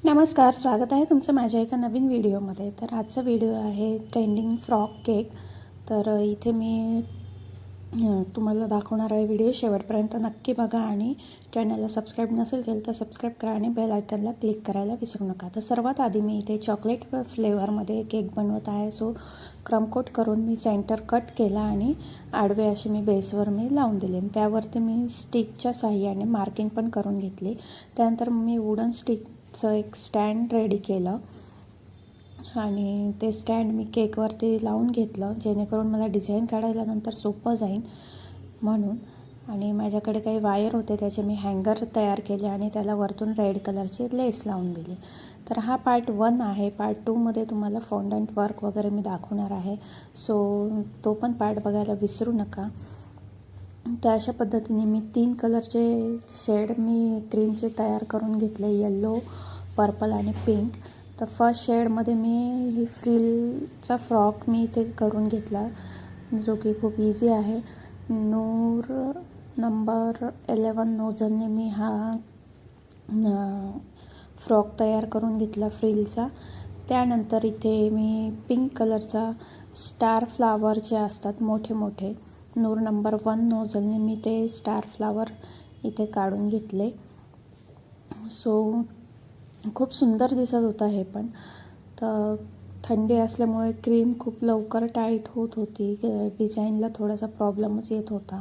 नमस्कार, स्वागत आहे तुमचं माझ्या एका नवीन व्हिडिओमध्ये. तर आजचा व्हिडिओ आहे ट्रेंडिंग फ्रॉक केक. तर इथे मी तुम्हाला दाखवणार आहे. व्हिडिओ शेवटपर्यंत नक्की बघा आणि चॅनलला सबस्क्राईब नसेल केलं तर सबस्क्राईब करा आणि बेल आयकनला क्लिक करायला विसरू नका. तर सर्वात आधी मी इथे चॉकलेट फ्लेवरमध्ये केक बनवत आहे. सो क्रमकोट करून मी सेंटर कट केला आणि आडवे असे मी बेसवर लावून दिले. त्यावरती मी स्टिकच्या साहाय्याने मार्किंग पण करून घेतली. त्यानंतर मी वुडन स्टिकचं एक स्टँड रेडी केलं आणि ते स्टँड मी केकवरती लावून घेतलं, जेणेकरून मला डिझाईन काढायला नंतर सोपं जाईल म्हणून. आणि माझ्याकडे काही वायर होते, त्याचे मी हँगर तयार केले आणि त्याला वरतून रेड कलरची लेस लावून दिली. तर हा पार्ट 1 आहे. पार्ट 2मध्ये तुम्हाला फॉन्डंट वर्क वगैरे मी दाखवणार आहे. सो तो पण पार्ट बघायला विसरू नका. तर अशा पद्धतीने मी 3 कलरचे शेड मी क्रीमचे तयार करून घेतले, येल्लो, पर्पल आणि पिंक. तर फर्स्ट शेडमध्ये मी ही फ्रिलचा फ्रॉक मी इथे करून घेतला, जो की खूप इझी आहे. नूर नंबर 11 नोझलने मी हा फ्रॉक तयार करून घेतला फ्रिलचा. त्यानंतर इथे मी पिंक कलरचा स्टार फ्लावर जे असतात मोठे मोठे, नूर नंबर 1 नोझलने मी ते स्टार फ्लावर इथे काढून घेतले. सो खूप सुंदर दिसत होता हे पण. तर थंडी असल्यामुळे क्रीम खूप लवकर टाईट होत होती, डिझाईनला थोडासा प्रॉब्लेमच येत होता.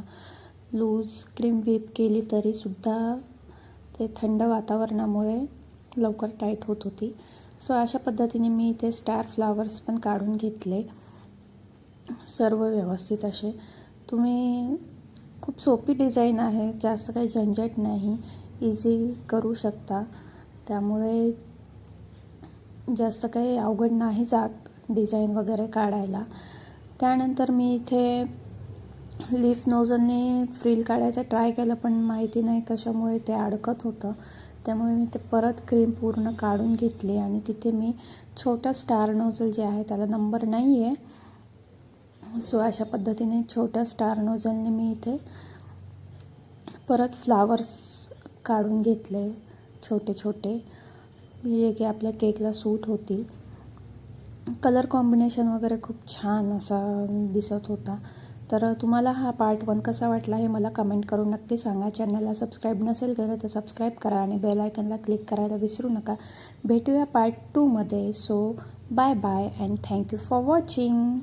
लूज क्रीम व्हीप केली तरीसुद्धा ते थंड वातावरणामुळे लवकर टाईट होत होती. सो अशा पद्धतीने मी इथे स्टार फ्लावर्स पण काढून घेतले, सर्व व्यवस्थित असे. तुम्ही खूप सोपी डिझाईन आहे, जास्त काही झंझट नाही, इझी करू शकता. त्यामुळे जास्त काही अवघड नाही जात डिझाईन वगैरे काढायला. त्यानंतर मी इथे लीफ नोझलने फ्रिल काढायचा ट्राय केलं, पण माहिती नाही कशामुळे ते अडकत होतं. त्यामुळे मी ते परत क्रीम पूर्ण काढून घेतली आणि तिथे मी छोटा स्टार नोझल जे आहे, त्याला नंबर नाही आहे. सो अशा पद्धतीने छोट्या स्टार नोझलने मी इथे परत फ्लावर्स काढून घेतले छोटे छोटे, जे की आपल्या केकला सूट होतील. कलर कॉम्बिनेशन वगैरे खूप छान असा दिसत होता. तर तुम्हाला हा पार्ट 1 कसा वाटला हे मला कमेंट करून नक्की सांगा. चॅनलला सबस्क्राईब नसेल केलं तर सबस्क्राईब करा आणि बेल आयकनला क्लिक करायला विसरू नका. भेटूया पार्ट 2मध्ये. So bye bye and thank you for watching.